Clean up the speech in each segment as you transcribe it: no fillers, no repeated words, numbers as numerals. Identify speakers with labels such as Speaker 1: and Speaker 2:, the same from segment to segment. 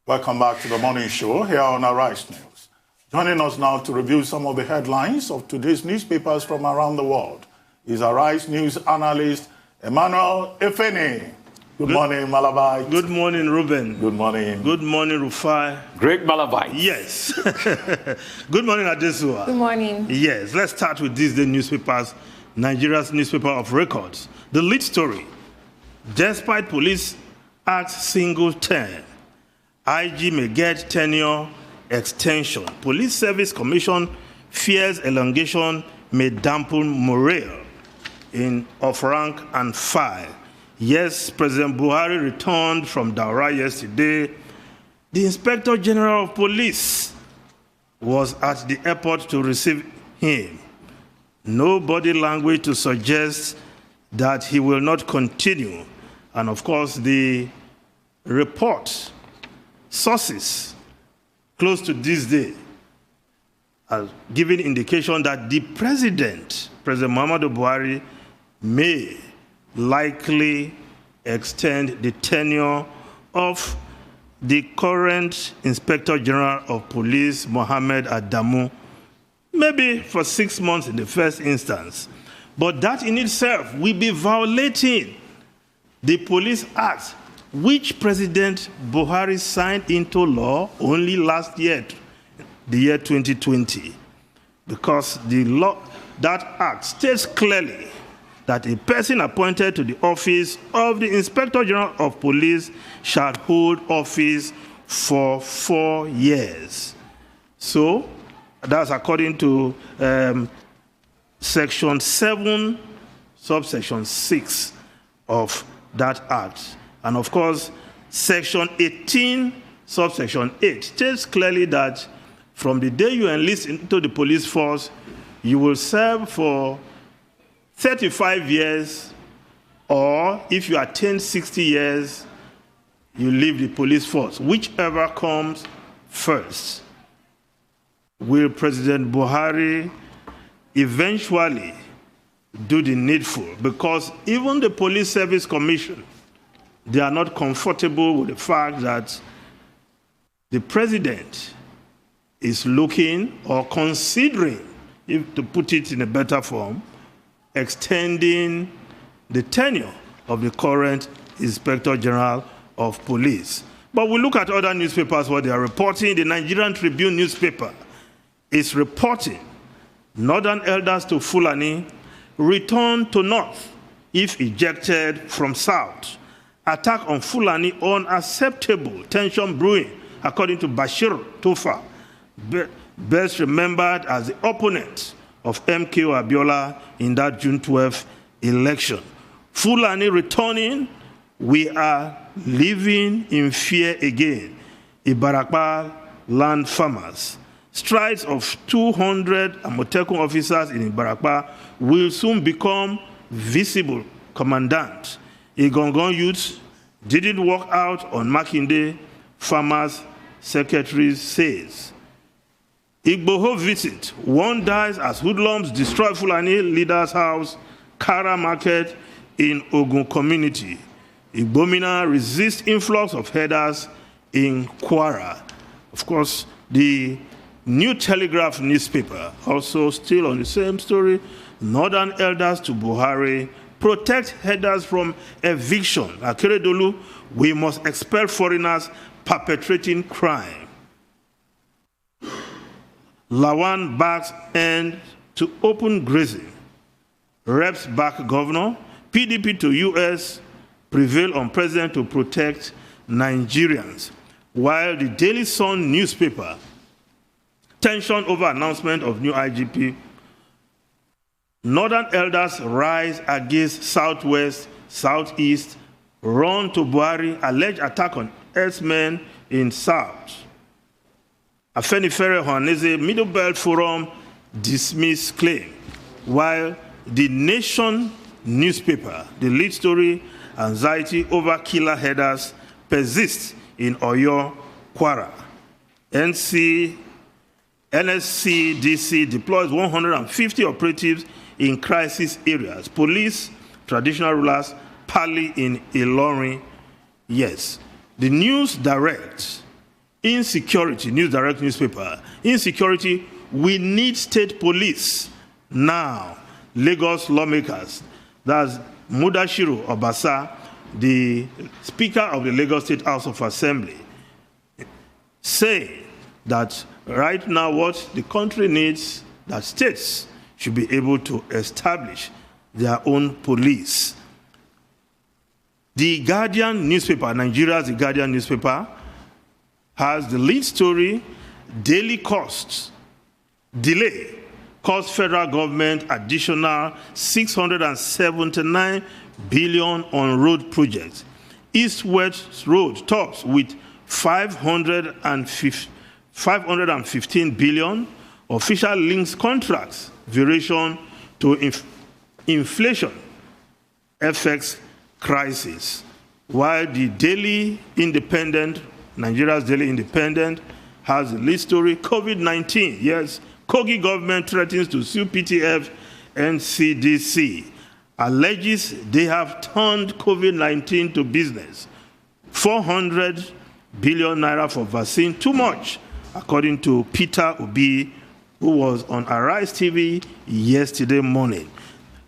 Speaker 1: Welcome back to the morning show here on Arise News. Joining us now to review some of the headlines of today's newspapers from around the world is Arise News analyst Emmanuel Efeni. Good morning, Malabite.
Speaker 2: Good morning, Ruben.
Speaker 1: Good morning.
Speaker 2: Good morning, Rufai.
Speaker 3: Great Malabite.
Speaker 2: Yes. Good morning, Adesua.
Speaker 4: Good morning.
Speaker 2: Yes, let's start with this day newspapers, Nigeria's newspaper of records. The lead story: despite police act single term, IG may get tenure extension. Police Service Commission fears elongation may dampen morale of rank and file. Yes, President Buhari returned from Daura yesterday. The Inspector General of Police was at the airport to receive him. No body language to suggest that he will not continue. And of course, the report sources close to this day are giving indication that the President Muhammadu Buhari, may likely extend the tenure of the current Inspector General of Police, Mohammed Adamu, maybe for 6 months in the first instance. But that in itself will be violating the Police Act, which President Buhari signed into law only last year, the year 2020, because the law, that act states clearly that a person appointed to the office of the Inspector General of Police shall hold office for 4 years. So that's according to Section 7, subsection 6 of that act. And of course, Section 18, subsection 8 states clearly that from the day you enlist into the police force, you will serve for 35 years, or if you attain 60 years, you leave the police force, whichever comes first. Will President Buhari eventually do the needful? Because even the Police Service Commission, they are not comfortable with the fact that the president is looking or considering, if to put it in a better form, extending the tenure of the current Inspector General of Police. But we look at other newspapers, what they are reporting. The Nigerian Tribune newspaper is reporting Northern elders to Fulani return to North if ejected from South. Attack on Fulani unacceptable, tension brewing, according to Bashir Tofa, best remembered as the opponent of MKO Abiola in that June 12th election. Fulani returning, we are living in fear again. Ibarakba land farmers. Strides of 200 Amotekun officers in Ibarakba will soon become visible. Commandant Igongon youths didn't walk out on Makinde, farmers secretary says. Igboho visit. One dies as hoodlums destroy Fulani leader's house, Kara market in Ogun community. Igbomina resists influx of headers in Kwara. Of course, the New Telegraph newspaper, also still on the same story, Northern elders to Buhari, protect headers from eviction. Akeredolu, we must expel foreigners perpetrating crime. Lawan backs end to open grazing. Reps back governor. PDP to US prevail on president to protect Nigerians. While the Daily Sun newspaper, tension over announcement of new IGP. Northern elders rise against Southwest, Southeast, run to Buhari, alleged attack on herdsmen in South. Afenifere Haneze Middle Belt Forum dismiss claim, while the Nation newspaper, the lead story, anxiety over killer headers persists in Oyo, Kwara. NSCDC deploys 150 operatives in crisis areas. Police, traditional rulers, parley in Ilorin. Yes. The News Direct Insecurity, News Direct newspaper. Insecurity, we need state police now. Lagos lawmakers, that's Mudashiru Obasa, the Speaker of the Lagos State House of Assembly, say that right now what the country needs, that states should be able to establish their own police. The Guardian newspaper, Nigeria's The Guardian newspaper, has the lead story, daily costs, delay, cost federal government additional 679 billion on road projects. East-West Road tops with 515 billion. Official links contracts variation to inflation affects crisis. While the Daily Independent, Nigeria's Daily Independent, has a lead story, COVID-19. Yes, Kogi government threatens to sue PTF and CDC. Alleges they have turned COVID-19 to business. 400 billion naira for vaccine, too much, according to Peter Obi, who was on Arise TV yesterday morning.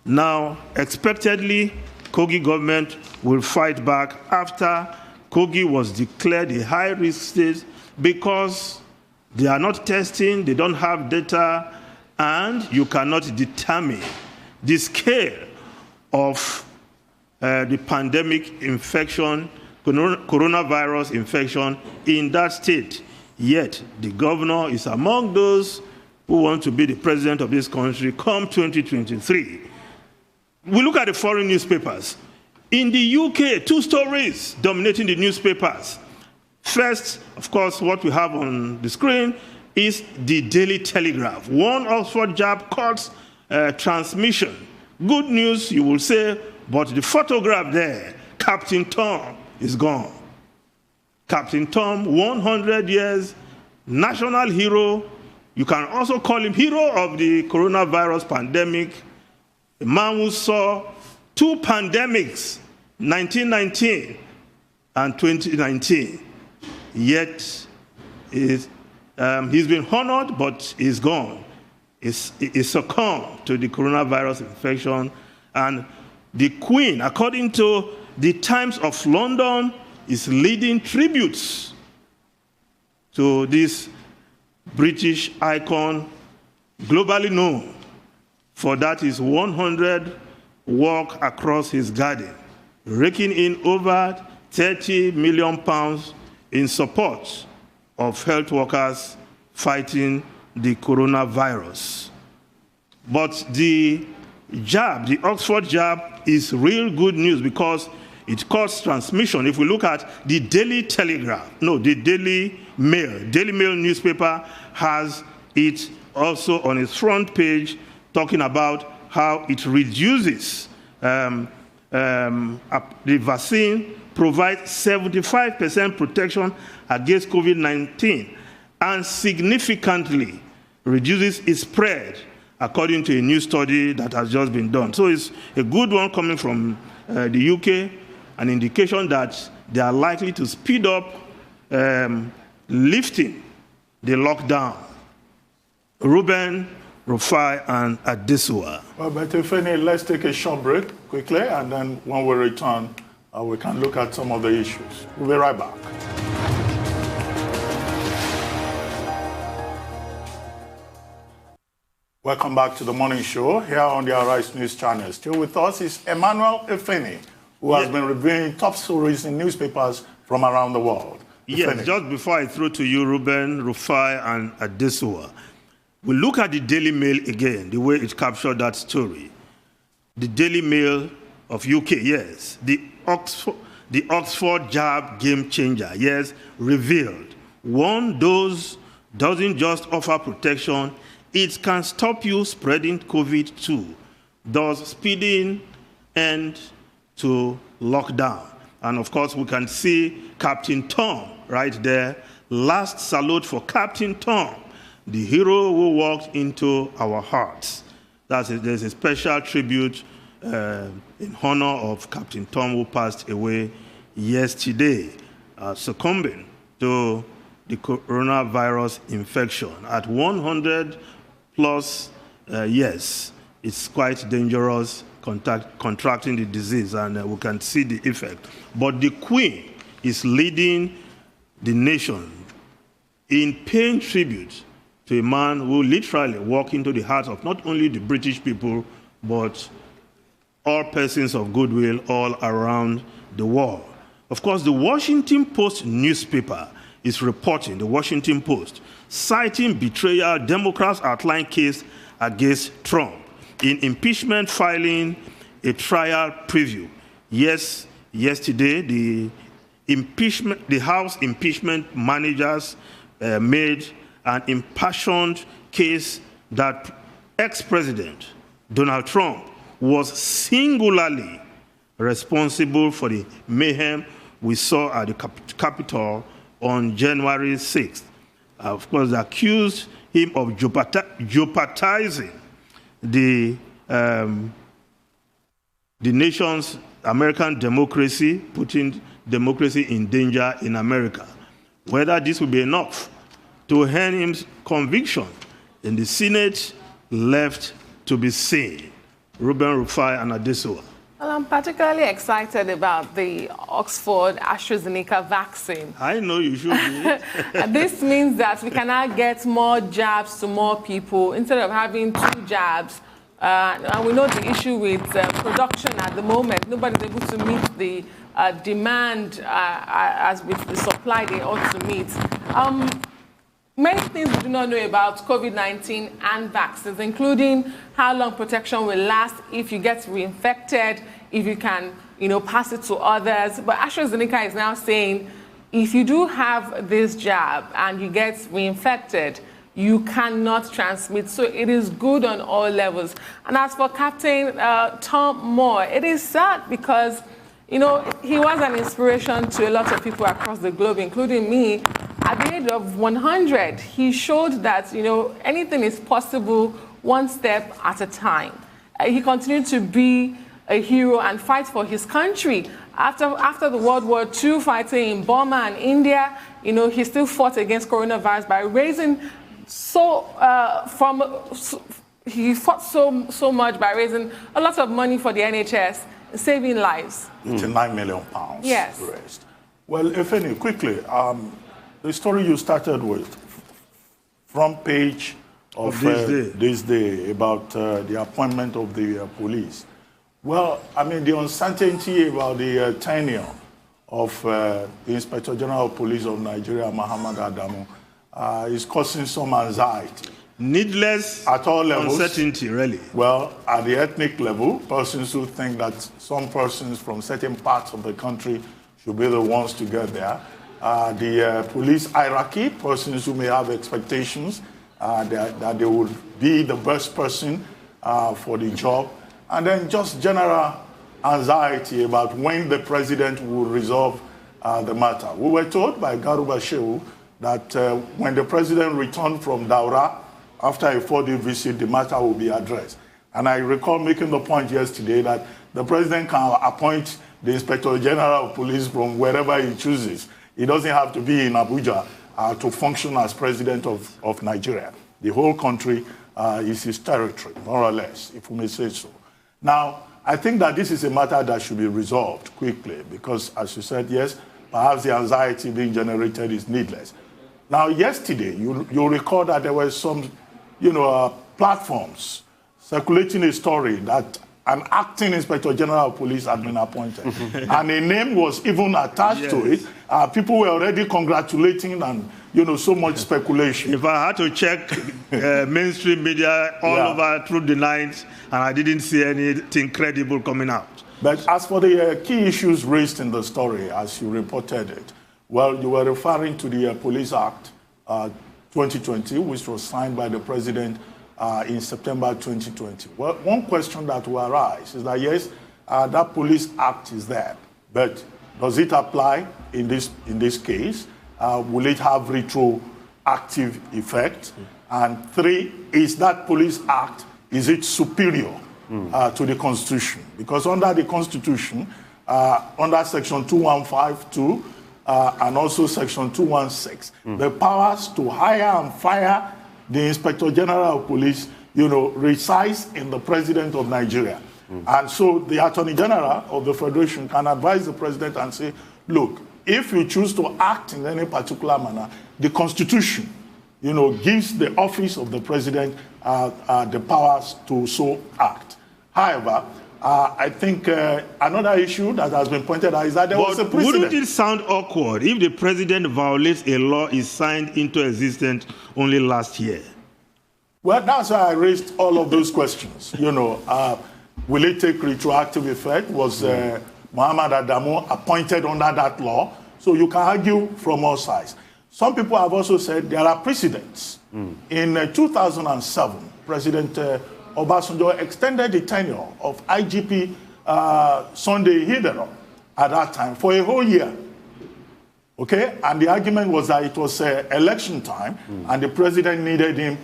Speaker 2: Now, expectedly, Kogi government will fight back after Kogi was declared a high-risk state because they are not testing, they don't have data, and you cannot determine the scale of the pandemic infection, coronavirus infection in that state. Yet, the governor is among those who want to be the president of this country come 2023. We look at the foreign newspapers. In the UK, two stories dominating the newspapers. First, of course, what we have on the screen is the Daily Telegraph. One Oxford jab cuts transmission. Good news, you will say, but the photograph there, Captain Tom is gone. Captain Tom, 100 years, national hero. You can also call him hero of the coronavirus pandemic. A man who saw two pandemics, 1919 and 2019. Yet, he's been honored, but he's gone. He succumbed to the coronavirus infection. And the Queen, according to the Times of London, is leading tributes to this British icon, globally known for that his 100 walk across his garden, raking in over 30 million pounds in support of health workers fighting the coronavirus. But the jab, the Oxford jab, is real good news because it cuts transmission. If we look at the Daily Telegraph, no, the Daily Mail newspaper has it also on its front page, talking about how it reduces the vaccine provides 75% protection against COVID-19 and significantly reduces its spread, according to a new study that has just been done. So it's a good one coming from the UK, an indication that they are likely to speed up lifting the lockdown. Ruben, Rufai, and Adesua.
Speaker 1: Well, but if any, let's take a short break quickly, and then when we return, we can look at some of the issues. We'll be right back. Welcome back to the morning show here on the Arise News channel. Still with us is Emmanuel Efeni, who has been reviewing top stories in newspapers from around the world.
Speaker 2: Yes, just before I throw to you, Ruben, Rufai, and Adesua, we look at the Daily Mail again, the way it captured that story. The Daily Mail of UK, yes. The Oxford jab game changer, yes, revealed. One dose doesn't just offer protection, it can stop you spreading COVID too, thus speeding end to lockdown. And of course, we can see Captain Tom right there. Last salute for Captain Tom, the hero who walked into our hearts. There's a special tribute in honor of Captain Tom, who passed away yesterday, succumbing to the coronavirus infection. At 100 plus years, it's quite dangerous contracting the disease, and we can see the effect. But the Queen is leading the nation in paying tribute to a man who literally walked into the heart of not only the British people, but all persons of goodwill all around the world. Of course, the Washington Post newspaper is reporting, the Washington Post, citing betrayal, Democrats outline case against Trump in impeachment filing a trial preview. Yes, yesterday, the House impeachment managers made an impassioned case that ex-president Donald Trump was singularly responsible for the mayhem we saw at the Capitol on January 6th. Of course, they accused him of jeopardizing the nation's American democracy, putting democracy in danger in America. Whether this will be enough to earn him conviction in the Senate left to be seen. Ruben Rufai and Adesowa.
Speaker 3: Well, I'm particularly excited about the Oxford AstraZeneca vaccine.
Speaker 2: I know you should be.
Speaker 3: This means that we can now get more jabs to more people instead of having 2 jabs. And we know the issue with production at the moment. Nobody's able to meet the demand as with the supply they ought to meet. Many things we do not know about COVID-19 and vaccines, including how long protection will last if you get reinfected, if you can, pass it to others. But AstraZeneca is now saying, if you do have this jab and you get reinfected, you cannot transmit. So it is good on all levels. And as for Captain Tom Moore, it is sad because, he was an inspiration to a lot of people across the globe, including me. At the age of 100, he showed that, anything is possible one step at a time. He continued to be a hero and fight for his country. After the World War II, fighting in Burma and India, he still fought against coronavirus by raising he fought so much by raising a lot of money for the NHS, saving lives.
Speaker 1: 89 million pounds.
Speaker 3: Yes.
Speaker 1: Raised. Well, Ifeni, quickly, the story you started with, front page of this day about the appointment of the police. Well, the uncertainty about the tenure of the Inspector General of Police of Nigeria, Muhammad Adamu, is causing some anxiety.
Speaker 2: Needless
Speaker 1: at all levels.
Speaker 2: Uncertainty, really.
Speaker 1: Well, at the ethnic level, persons who think that some persons from certain parts of the country should be the ones to get there. The police hierarchy, persons who may have expectations that they would be the best person for the job. And then just general anxiety about when the president will resolve the matter. We were told by Garuba Shehu that when the president returned from Daura, after a 4-day visit, the matter will be addressed. And I recall making the point yesterday that the president can appoint the Inspector General of Police from wherever he chooses. He doesn't have to be in Abuja to function as president of Nigeria. The whole country is his territory, more or less, if we may say so. Now, I think that this is a matter that should be resolved quickly because, as you said, yes, perhaps the anxiety being generated is needless. Now, yesterday, you'll recall that there were some, platforms circulating a story that an acting Inspector General of Police had been appointed. And a name was even attached to it. People were already congratulating and, so much speculation.
Speaker 2: If I had to check mainstream media all over through the night, and I didn't see anything credible coming out.
Speaker 1: But as for the key issues raised in the story, as you reported it, well, you were referring to the Police Act 2020, which was signed by the President in September 2020. Well, one question that will arise is that, yes, that Police Act is there, but does it apply in this case? Will it have retroactive effect? And 3, is that Police Act, is it superior to the Constitution? Because under the Constitution, under Section 2152, and also Section 216. The powers to hire and fire the Inspector General of Police, resides in the President of Nigeria. And so the Attorney General of the Federation can advise the President and say, look, if you choose to act in any particular manner, the Constitution, gives the office of the President the powers to so act. However, I think another issue that has been pointed out is that there was a precedent.
Speaker 2: Wouldn't it sound awkward if the President violates a law is signed into existence only last year?
Speaker 1: Well, that's why I raised all of those questions. Will it take retroactive effect? Was Muhammad Adamu appointed under that law? So you can argue from all sides. Some people have also said there are precedents. In 2007, President Obasanjo extended the tenure of IGP Sunday Hidero at that time for a whole year. Okay? And the argument was that it was election time and the president needed him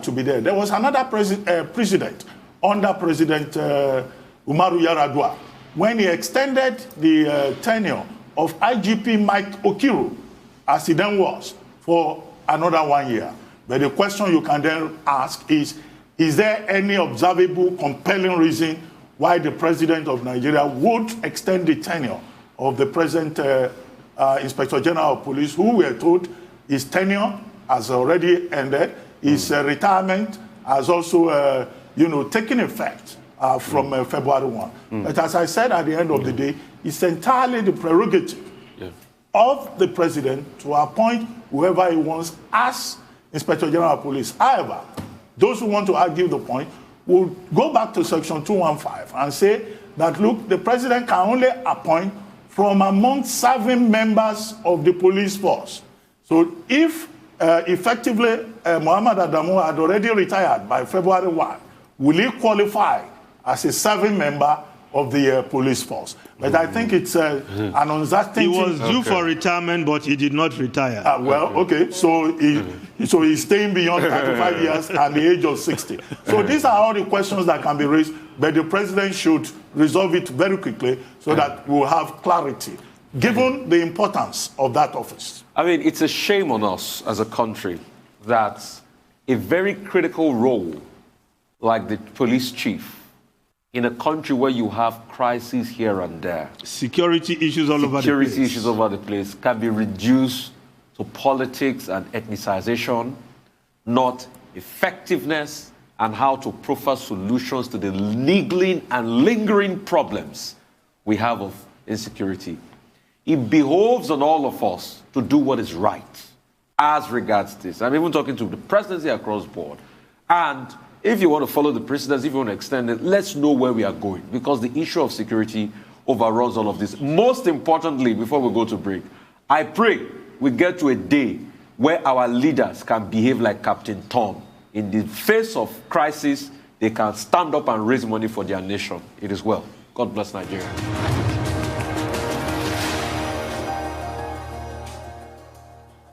Speaker 1: to be there. There was another precedent under President Umaru Yar'Adua when he extended the tenure of IGP Mike Okiru, as he then was, for another 1 year. But the question you can then ask is there any observable, compelling reason why the President of Nigeria would extend the tenure of the present Inspector General of Police, who we are told his tenure has already ended, his retirement has also taken effect from February 1. But as I said at the end of the day, it's entirely the prerogative of the President to appoint whoever he wants as Inspector General of Police. However, those who want to argue the point will go back to Section 215 and say that, look, the President can only appoint from among serving members of the police force. So if effectively Muhammad Adamu had already retired by February 1, will he qualify as a serving member of the police force? But I think it's an uncertainty.
Speaker 2: He was due for retirement, but he did not retire.
Speaker 1: So he's staying beyond 35 years and the age of 60. So these are all the questions that can be raised, but the President should resolve it very quickly so that we'll have clarity, given the importance of that office.
Speaker 4: I mean, it's a shame on us as a country that a very critical role like the police chief in a country where you have crises here and there,
Speaker 2: security issues all over
Speaker 4: the place, can be reduced to politics and ethnicization, not effectiveness and how to proffer solutions to the niggling and lingering problems we have of insecurity. It behoves on all of us to do what is right as regards this. I'm even talking to the presidency across board. And if you want to follow the precedents, if you want to extend it, let's know where we are going, because the issue of security overruns all of this. Most importantly, before we go to break, I pray we get to a day where our leaders can behave like Captain Tom. In the face of crisis, they can stand up and raise money for their nation. It is well. God bless Nigeria.